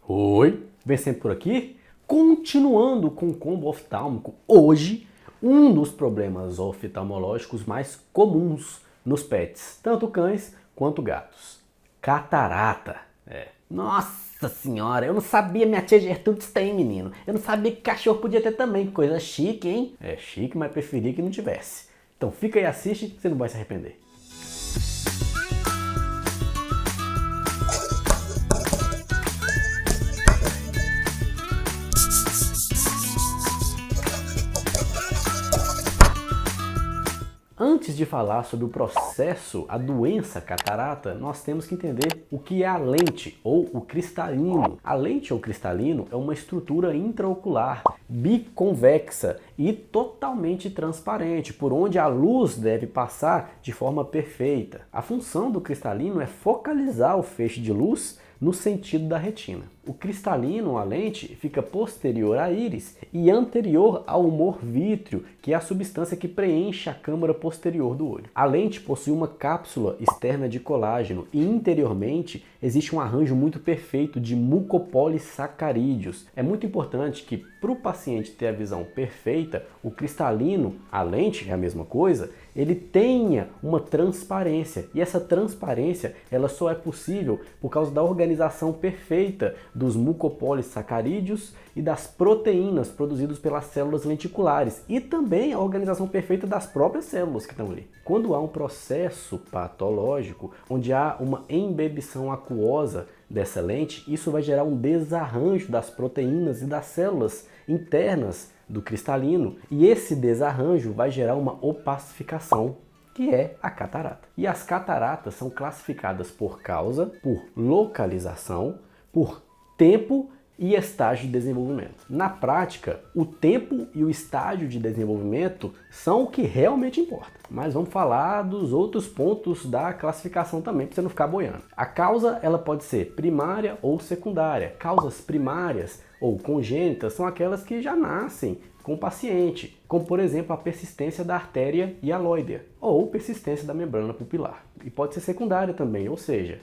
Oi, vem sempre por aqui? Continuando com o combo oftálmico, hoje um dos problemas oftalmológicos mais comuns nos pets, tanto cães quanto gatos. Catarata. Nossa senhora, eu não sabia, minha tia Gertrudes tem, menino. Eu não sabia que cachorro podia ter também, coisa chique, hein? É chique, mas preferia que não tivesse. Então fica aí e assiste, que você não vai se arrepender. Antes de falar sobre o processo, a doença catarata, nós temos que entender o que é a lente ou o cristalino. A lente ou cristalino é uma estrutura intraocular, biconvexa e totalmente transparente, por onde a luz deve passar de forma perfeita. A função do cristalino é focalizar o feixe de luz no sentido da retina. O cristalino, a lente, fica posterior à íris e anterior ao humor vítreo, que é a substância que preenche a câmara posterior do olho. A lente possui uma cápsula externa de colágeno e interiormente existe um arranjo muito perfeito de mucopolissacarídeos. É muito importante que, para o paciente ter a visão perfeita, o cristalino, a lente é a mesma coisa, ele tenha uma transparência. E essa transparência ela só é possível por causa da organização perfeita dos mucopolissacarídeos e das proteínas produzidas pelas células lenticulares e também a organização perfeita das próprias células que estão ali. Quando há um processo patológico onde há uma embebição aquosa dessa lente, isso vai gerar um desarranjo das proteínas e das células internas do cristalino e esse desarranjo vai gerar uma opacificação, que é a catarata. E as cataratas são classificadas por causa, por localização, por tempo e estágio de desenvolvimento. Na prática, o tempo e o estágio de desenvolvimento são o que realmente importa. Mas vamos falar dos outros pontos da classificação também, para você não ficar boiando. A causa ela pode ser primária ou secundária. Causas primárias ou congênitas são aquelas que já nascem com o paciente, como por exemplo a persistência da artéria hialoidea ou persistência da membrana pupilar. E pode ser secundária também, ou seja,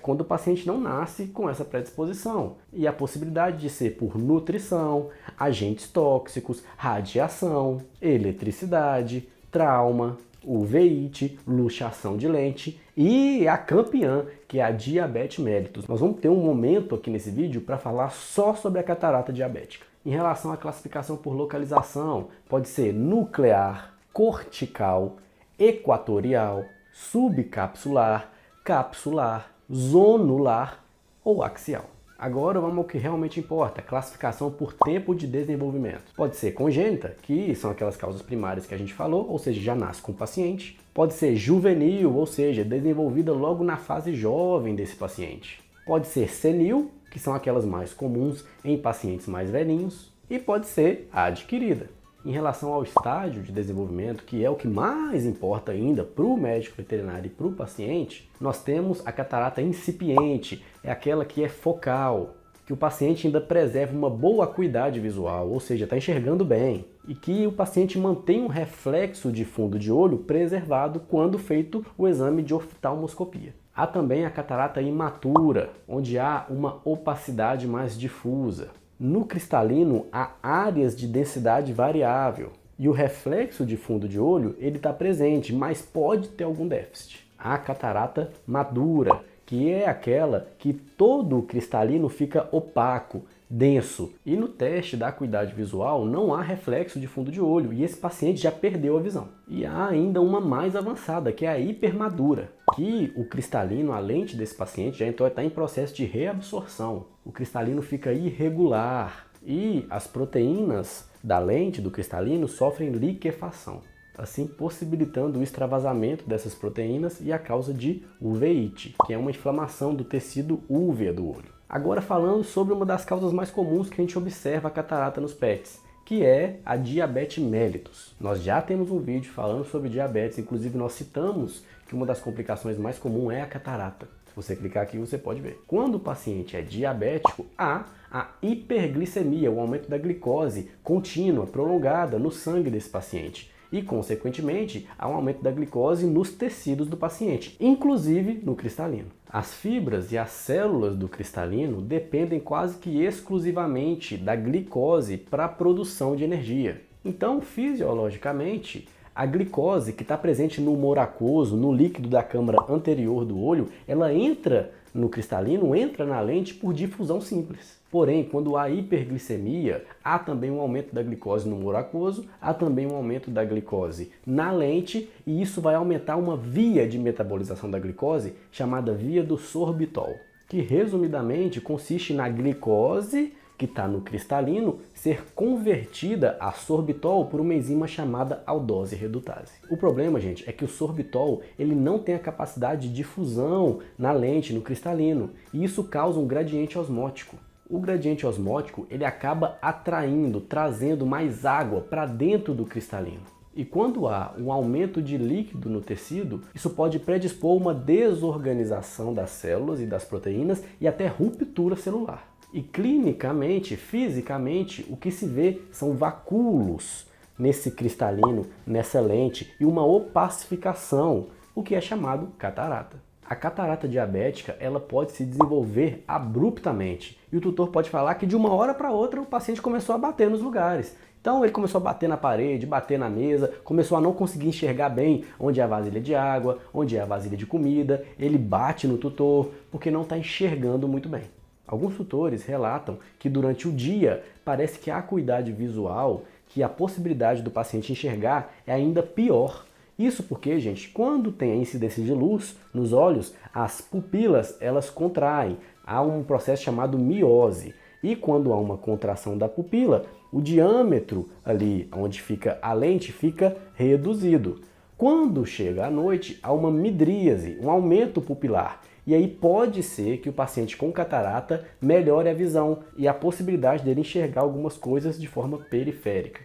quando o paciente não nasce com essa predisposição. E a possibilidade de ser por nutrição, agentes tóxicos, radiação, eletricidade, trauma, uveiite, luxação de lente e a campeã, que é a diabetes mellitus. Nós vamos ter um momento aqui nesse vídeo para falar só sobre a catarata diabética. Em relação à classificação por localização, pode ser nuclear, cortical, equatorial, subcapsular, capsular, zonular ou axial. Agora vamos ao que realmente importa, a classificação por tempo de desenvolvimento. Pode ser congênita, que são aquelas causas primárias que a gente falou, ou seja, já nasce com o paciente. Pode ser juvenil, ou seja, desenvolvida logo na fase jovem desse paciente. Pode ser senil, que são aquelas mais comuns em pacientes mais velhinhos. E pode ser adquirida. Em relação ao estágio de desenvolvimento, que é o que mais importa ainda para o médico veterinário e para o paciente, nós temos a catarata incipiente, é aquela que é focal, que o paciente ainda preserva uma boa acuidade visual, ou seja, está enxergando bem, e que o paciente mantém um reflexo de fundo de olho preservado quando feito o exame de oftalmoscopia. Há também a catarata imatura, onde há uma opacidade mais difusa. No cristalino, há áreas de densidade variável e o reflexo de fundo de olho ele está presente, mas pode ter algum déficit. A catarata madura, que é aquela que todo o cristalino fica opaco, denso. E no teste da acuidade visual não há reflexo de fundo de olho e esse paciente já perdeu a visão. E há ainda uma mais avançada, que é a hipermadura, que o cristalino, a lente desse paciente, já está em processo de reabsorção. O cristalino fica irregular e as proteínas da lente do cristalino sofrem liquefação, assim possibilitando o extravasamento dessas proteínas e a causa de uveíte, que é uma inflamação do tecido úvea do olho. Agora falando sobre uma das causas mais comuns que a gente observa a catarata nos pets, que é a diabetes mellitus. Nós já temos um vídeo falando sobre diabetes, inclusive nós citamos que uma das complicações mais comuns é a catarata. Se você clicar aqui você pode ver. Quando o paciente é diabético, há a hiperglicemia, o aumento da glicose contínua, prolongada no sangue desse paciente. E, consequentemente, há um aumento da glicose nos tecidos do paciente, inclusive no cristalino. As fibras e as células do cristalino dependem quase que exclusivamente da glicose para a produção de energia. Então, fisiologicamente, a glicose que está presente no humor aquoso, no líquido da câmara anterior do olho, ela entra no cristalino, entra na lente por difusão simples. Porém, quando há hiperglicemia, há também um aumento da glicose no humor aquoso, há também um aumento da glicose na lente, e isso vai aumentar uma via de metabolização da glicose chamada via do sorbitol, que resumidamente consiste na glicose que está no cristalino ser convertida a sorbitol por uma enzima chamada aldose redutase. O problema, gente, é que o sorbitol ele não tem a capacidade de difusão na lente, no cristalino, e isso causa um gradiente osmótico. O gradiente osmótico ele acaba atraindo, trazendo mais água para dentro do cristalino. E quando há um aumento de líquido no tecido, isso pode predispor uma desorganização das células e das proteínas e até ruptura celular. E clinicamente, fisicamente, o que se vê são vacúolos nesse cristalino, nessa lente, e uma opacificação, o que é chamado catarata. A catarata diabética ela pode se desenvolver abruptamente e o tutor pode falar que de uma hora para outra o paciente começou a bater nos lugares. Então ele começou a bater na parede, bater na mesa, começou a não conseguir enxergar bem onde é a vasilha de água, onde é a vasilha de comida, ele bate no tutor porque não está enxergando muito bem. Alguns tutores relatam que durante o dia parece que a acuidade visual, que a possibilidade do paciente enxergar é ainda pior. Isso porque, gente, quando tem a incidência de luz nos olhos, as pupilas elas contraem. Há um processo chamado miose. E quando há uma contração da pupila, o diâmetro ali onde fica a lente fica reduzido. Quando chega à noite, há uma midríase, um aumento pupilar. E aí pode ser que o paciente com catarata melhore a visão e a possibilidade dele enxergar algumas coisas de forma periférica.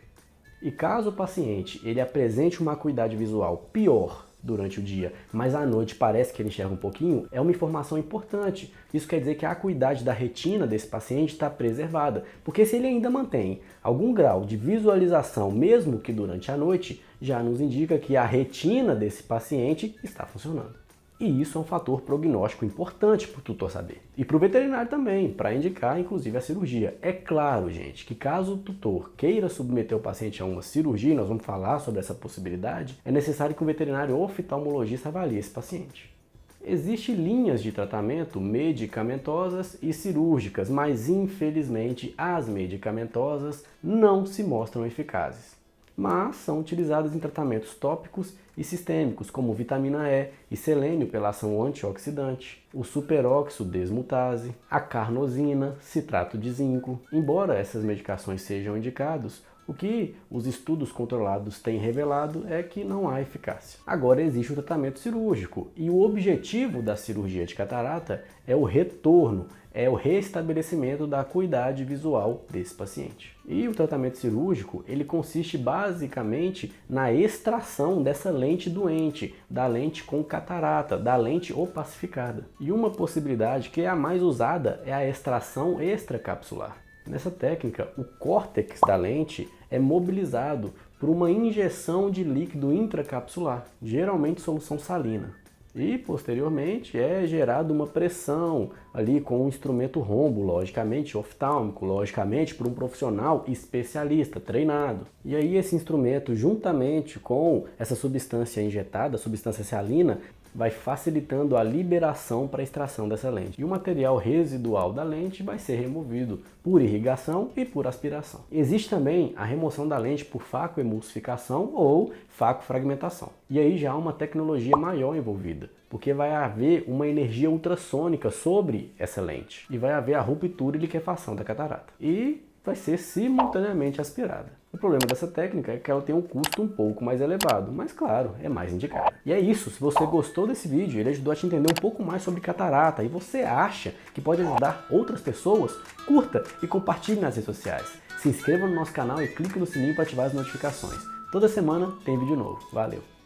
E caso o paciente ele apresente uma acuidade visual pior durante o dia, mas à noite parece que ele enxerga um pouquinho, é uma informação importante. Isso quer dizer que a acuidade da retina desse paciente está preservada, porque se ele ainda mantém algum grau de visualização, mesmo que durante a noite, já nos indica que a retina desse paciente está funcionando. E isso é um fator prognóstico importante para o tutor saber. E para o veterinário também, para indicar inclusive a cirurgia. É claro, gente, que caso o tutor queira submeter o paciente a uma cirurgia, nós vamos falar sobre essa possibilidade, é necessário que o veterinário ou oftalmologista avalie esse paciente. Existem linhas de tratamento medicamentosas e cirúrgicas, mas infelizmente as medicamentosas não se mostram eficazes, mas são utilizadas em tratamentos tópicos e sistêmicos, como vitamina E e selênio pela ação antioxidante, o superóxido desmutase, a carnosina, citrato de zinco. Embora essas medicações sejam indicadas, o que os estudos controlados têm revelado é que não há eficácia. Agora existe o tratamento cirúrgico e o objetivo da cirurgia de catarata é o retorno, é o restabelecimento da acuidade visual desse paciente. E o tratamento cirúrgico, ele consiste basicamente na extração dessa lente doente, da lente com catarata, da lente opacificada. E uma possibilidade que é a mais usada é a extração extracapsular. Nessa técnica, o córtex da lente é mobilizado por uma injeção de líquido intracapsular, geralmente solução salina. E, posteriormente, é gerada uma pressão ali com um instrumento rombo, logicamente oftálmico, logicamente por um profissional especialista, treinado. E aí esse instrumento, juntamente com essa substância injetada, substância salina, vai facilitando a liberação para a extração dessa lente. E o material residual da lente vai ser removido por irrigação e por aspiração. Existe também a remoção da lente por facoemulsificação ou facofragmentação. E aí já há uma tecnologia maior envolvida, porque vai haver uma energia ultrassônica sobre essa lente e vai haver a ruptura e liquefação da catarata. E vai ser simultaneamente aspirada. O problema dessa técnica é que ela tem um custo um pouco mais elevado, mas claro, é mais indicada. E é isso, se você gostou desse vídeo, ele ajudou a te entender um pouco mais sobre catarata e você acha que pode ajudar outras pessoas, curta e compartilhe nas redes sociais. Se inscreva no nosso canal e clique no sininho para ativar as notificações. Toda semana tem vídeo novo. Valeu!